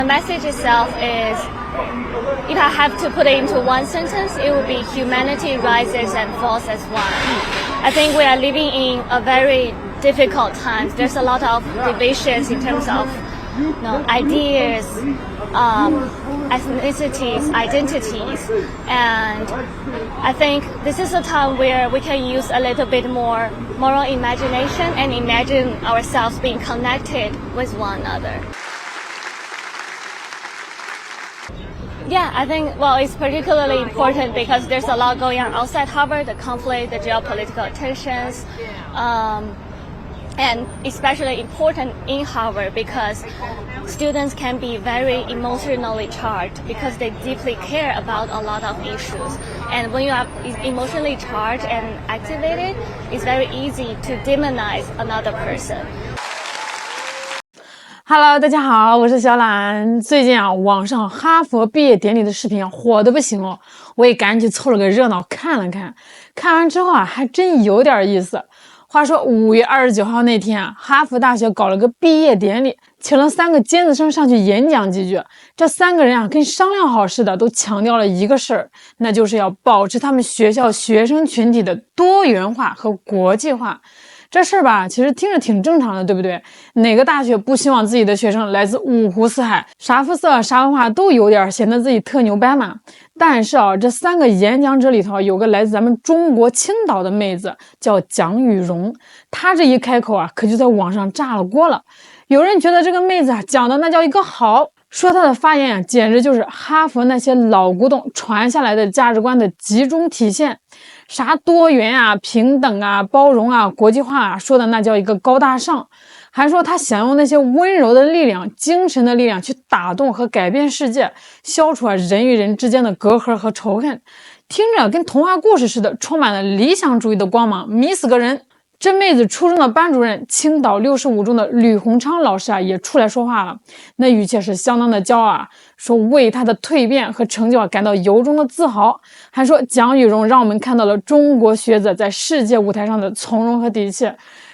The message itself is, if I have to put it into one sentence, it would be humanity rises and falls as one. I think we are living in a very difficult time. There's a lot of divisions in terms of ideas, ethnicities, identities, and I think this is a time where we can use a little bit more moral imagination and imagine ourselves being connected with one another. Yeah, I think, well, it's particularly important because there's a lot going on outside Harvard, the conflict, the geopolitical tensions, and especially important in Harvard because students can be very emotionally charged because they deeply care about a lot of issues. And when you are emotionally charged and activated, it's very easy to demonize another person.Hello， 大家好，我是小懒。最近网上哈佛毕业典礼的视频火得不行哦，我也赶紧凑了个热闹看了看。看完之后还真有点意思。话说5月29号那天哈佛大学搞了个毕业典礼，请了3个尖子生上去演讲几句。这3个人跟商量好似的，都强调了一个事儿，那就是要保持他们学校学生群体的多元化和国际化。这事儿吧，其实听着挺正常的，对不对？哪个大学不希望自己的学生来自五湖四海，啥肤色、啥文化都有点，显得自己特牛掰嘛？但是这3个演讲者里头有个来自咱们中国青岛的妹子，叫蒋雨蓉。她这一开口可就在网上炸了锅了。有人觉得这个妹子讲的那叫一个好，说她的发言简直就是哈佛那些老古董传下来的价值观的集中体现。啥多元平等包容国际化说的那叫一个高大上，还说他想用那些温柔的力量、精神的力量去打动和改变世界，消除人与人之间的隔阂和仇恨，听着跟童话故事似的，充满了理想主义的光芒，迷死个人。这妹子初中的班主任青岛65中的吕洪昌老师也出来说话了，那语气是相当的骄傲说为他的蜕变和成就感到由衷的自豪，还说蒋雨蓉让我们看到了中国学子在世界舞台上的从容和底气。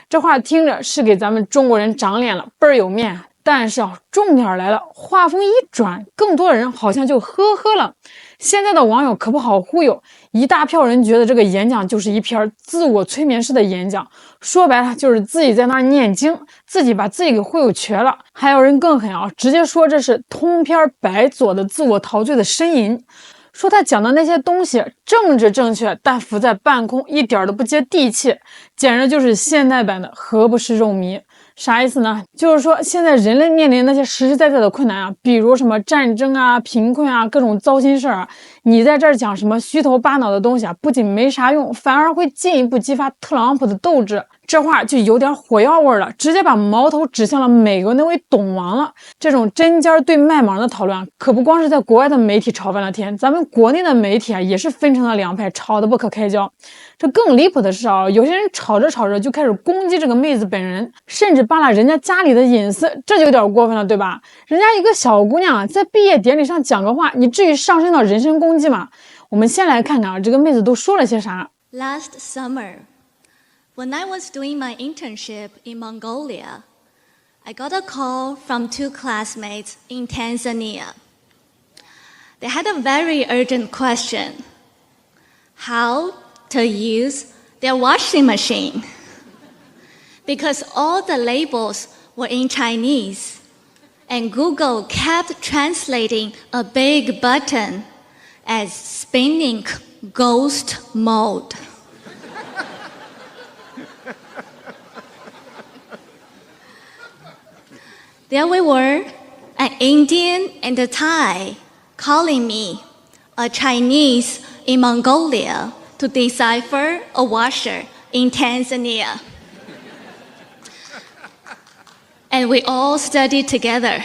这话听着是给咱们中国人长脸了，倍儿有面。但是重点来了，话锋一转，更多人好像就呵呵了。现在的网友可不好忽悠，一大票人觉得这个演讲就是一篇自我催眠式的演讲，说白了就是自己在那儿念经，自己把自己给忽悠瘸了。还有人更狠直接说这是通篇白左的自我陶醉的呻吟，说他讲的那些东西政治正确，但浮在半空，一点都不接地气，简直就是现代版的何不食肉糜。啥意思呢？就是说现在人类面临那些实实在在的困难比如什么战争贫困各种糟心事儿你在这儿讲什么虚头巴脑的东西不仅没啥用，反而会进一步激发特朗普的斗志。这话就有点火药味了，直接把矛头指向了美国那位董王了。这种针尖对麦芒的讨论可不光是在国外的媒体吵翻了天，咱们国内的媒体也是分成了两派，吵得不可开交。这更离谱的是有些人吵着吵着就开始攻击这个妹子本人，甚至扒拉人家家里的隐私，这就有点过分了，对吧？人家一个小姑娘在毕业典礼上讲个话，你至于上升到人身攻击吗？我们先来看看这个妹子都说了些啥。 Last summer,When I was doing my internship in Mongolia, I got a call from 2 classmates in Tanzania. They had a very urgent question: how to use their washing machine. Because all the labels were in Chinese, and Google kept translating a big button as spinning ghost mode.There we were, an Indian and a Thai, calling me, a Chinese in Mongolia, to decipher a washer in Tanzania. And we all studied together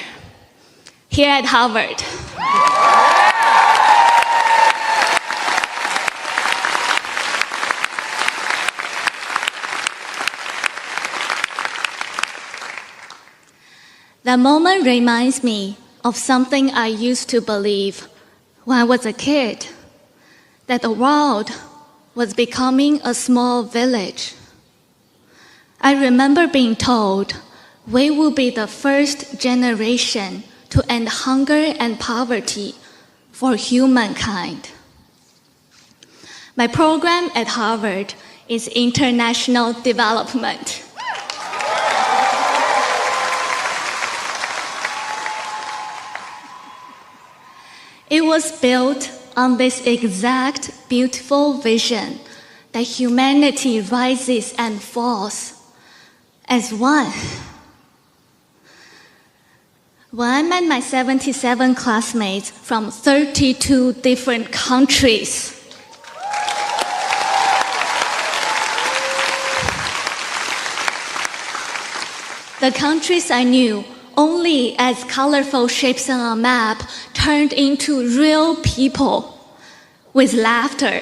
here at Harvard.That moment reminds me of something I used to believe when I was a kid, that the world was becoming a small village. I remember being told we will be the first generation to end hunger and poverty for humankind. My program at Harvard is International Development. It was built on this exact beautiful vision that humanity rises and falls as one. When I met my 77 classmates from 32 different countries, the countries I knew only as colorful shapes on a map turned into real people with laughter,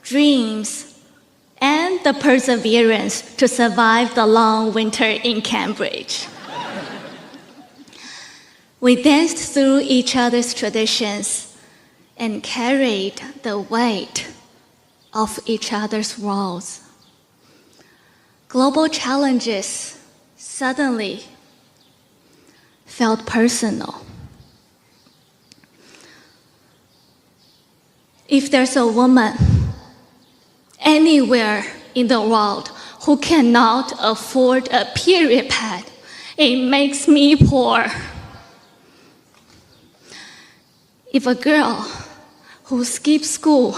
dreams, and the perseverance to survive the long winter in Cambridge. We danced through each other's traditions and carried the weight of each other's worlds. Global challenges suddenly felt personal. If there's a woman anywhere in the world who cannot afford a period pad, it makes me poor. If a girl who skips school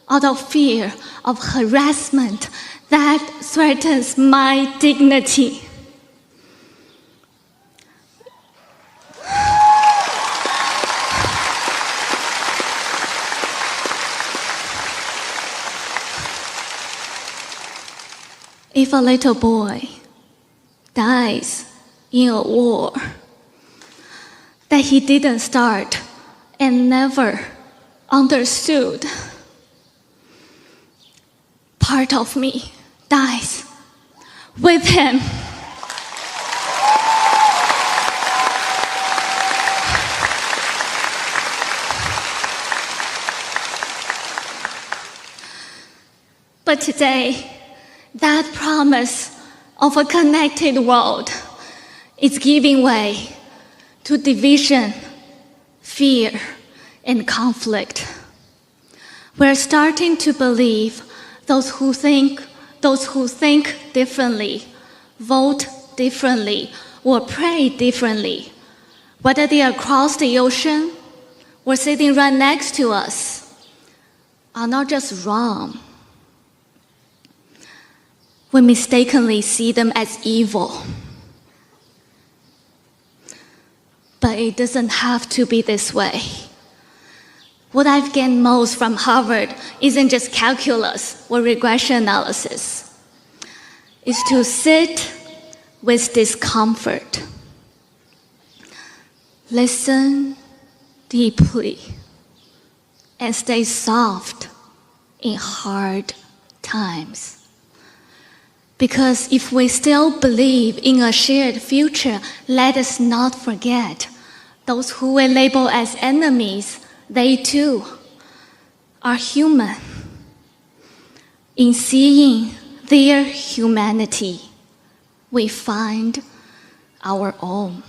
out of fear of harassment that threatens my dignity, if a little boy dies in a war that he didn't start and never understood, part of me dies with him. But today, that promise of a connected world is giving way to division, fear, and conflict. We're starting to believe those who think differently, vote differently, or pray differently, whether they are across the ocean or sitting right next to us, are not just wrong. We mistakenly see them as evil. But it doesn't have to be this way. What I've gained most from Harvard isn't just calculus or regression analysis. It's to sit with discomfort. Listen deeply and stay soft in hard times. Because if we still believe in a shared future, let us not forget those who we label as enemies, they too are human. In seeing their humanity, we find our own.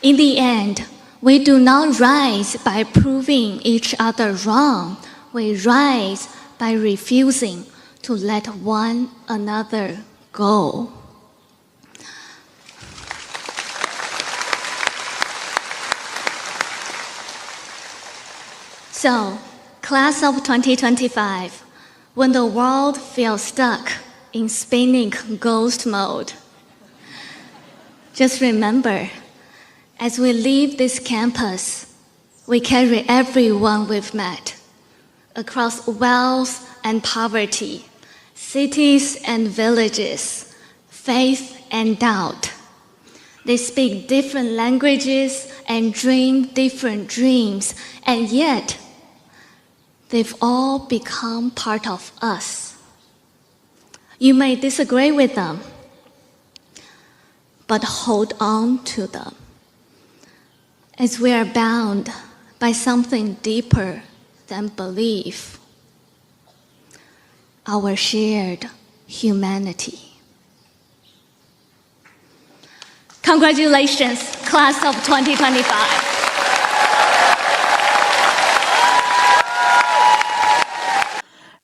In the end, we do not rise by proving each other wrong. We rise by refusing to let one another go. So, class of 2025, when the world feels stuck in spinning ghost mode, just remember, as we leave this campus, we carry everyone we've met, across wealth and poverty, cities and villages, faith and doubt. They speak different languages and dream different dreams, and yet they've all become part of us. You may disagree with them, but hold on to them, as we are bound by something deeper than belief, our shared humanity. Congratulations, class of 2025.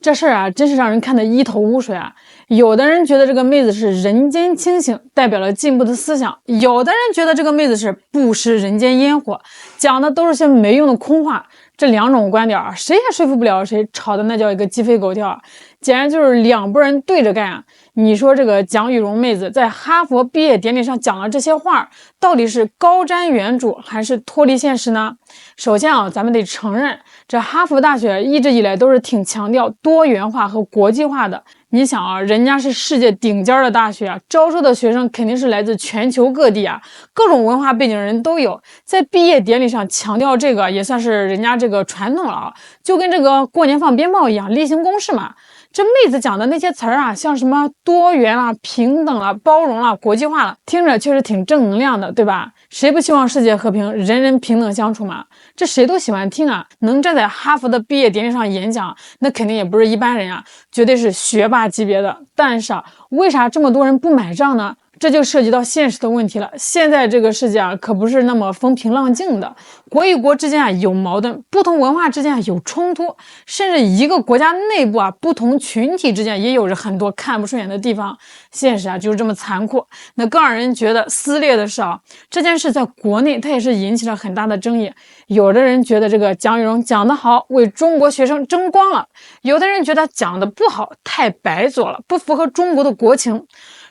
这事儿啊，真是让人看得一头雾水啊！有的人觉得这个妹子是人间清醒，代表了进步的思想；有的人觉得这个妹子是不食人间烟火，讲的都是些没用的空话。这两种观点啊，谁也说服不了谁，吵的那叫一个鸡飞狗跳啊，简直就是两拨人对着干啊！你说这个蒋雨蓉妹子在哈佛毕业典礼上讲了这些话，到底是高瞻远瞩还是脱离现实呢？首先啊，咱们得承认，这哈佛大学一直以来都是挺强调多元化和国际化的。你想啊，人家是世界顶尖的大学啊，招收的学生肯定是来自全球各地啊，各种文化背景的人都有。在毕业典礼上强调这个，也算是人家这个传统了啊，就跟这个过年放鞭炮一样，例行公事嘛。这妹子讲的那些词儿啊，像什么多元啦、平等啦、包容啦、国际化了，听着确实挺正能量的，对吧？谁不希望世界和平，人人平等相处嘛？这谁都喜欢听啊！能站在哈佛的毕业典礼上演讲，那肯定也不是一般人啊，绝对是学霸级别的。但是啊，为啥这么多人不买账呢？这就涉及到现实的问题了。现在这个世界啊，可不是那么风平浪静的，国与国之间啊有矛盾，不同文化之间啊有冲突，甚至一个国家内部啊，不同群体之间也有着很多看不顺眼的地方。现实啊就是这么残酷。那更让人觉得撕裂的是啊，这件事在国内它也是引起了很大的争议。有的人觉得这个蒋雨蓉讲得好，为中国学生争光了；有的人觉得讲得不好，太白左了，不符合中国的国情。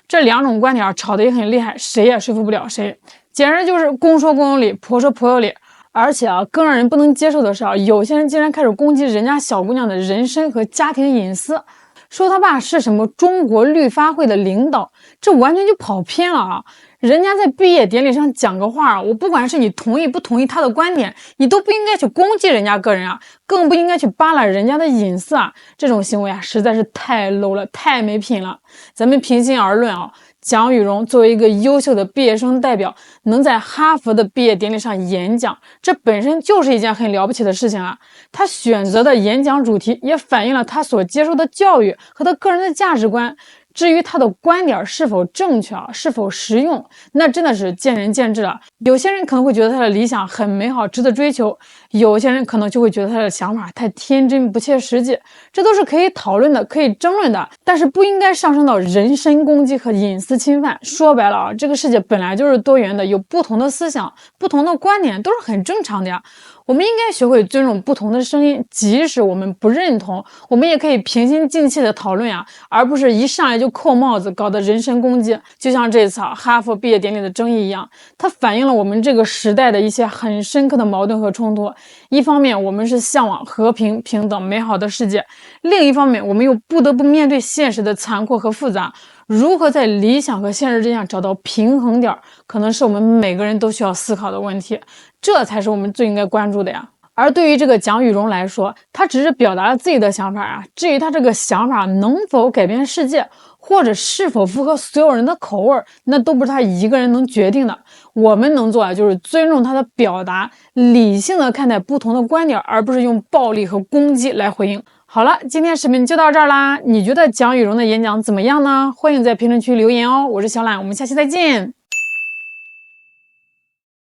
这两种观点吵得也很厉害，谁也说服不了谁，简直就是公说公有理，婆说婆有理。而且啊，更让人不能接受的是啊，有些人竟然开始攻击人家小姑娘的人身和家庭隐私，说他爸是什么中国绿发会的领导，这完全就跑偏了啊！人家在毕业典礼上讲个话，我不管是你同意不同意他的观点，你都不应该去攻击人家个人啊，更不应该去扒拉人家的隐私啊！这种行为啊，实在是太 low 了，太没品了。咱们平心而论啊，蒋雨蓉作为一个优秀的毕业生代表，能在哈佛的毕业典礼上演讲，这本身就是一件很了不起的事情啊。他选择的演讲主题也反映了他所接受的教育和他个人的价值观。至于他的观点是否正确啊，是否实用，那真的是见仁见智了。有些人可能会觉得他的理想很美好，值得追求；有些人可能就会觉得他的想法太天真，不切实际。这都是可以讨论的，可以争论的，但是不应该上升到人身攻击和隐私侵犯。说白了啊，这个世界本来就是多元的，有不同的思想、不同的观点，都是很正常的呀。我们应该学会尊重不同的声音，即使我们不认同，我们也可以平心静气的讨论呀，而不是一上来就扣帽子，搞得人身攻击。就像这次哈佛毕业典礼的争议一样，它反映了我们这个时代的一些很深刻的矛盾和冲突。一方面，我们是向往和平、平等、美好的世界；另一方面，我们又不得不面对现实的残酷和复杂。如何在理想和现实之间找到平衡点，可能是我们每个人都需要思考的问题，这才是我们最应该关注的呀。而对于这个蒋雨蓉来说，她只是表达了自己的想法啊，至于她这个想法能否改变世界，或者是否符合所有人的口味，那都不是她一个人能决定的。我们能做的就是尊重她的表达，理性的看待不同的观点，而不是用暴力和攻击来回应。好了，今天视频就到这儿啦。你觉得蒋雨蓉的演讲怎么样呢？欢迎在评论区留言哦。我是小懒，我们下期再见。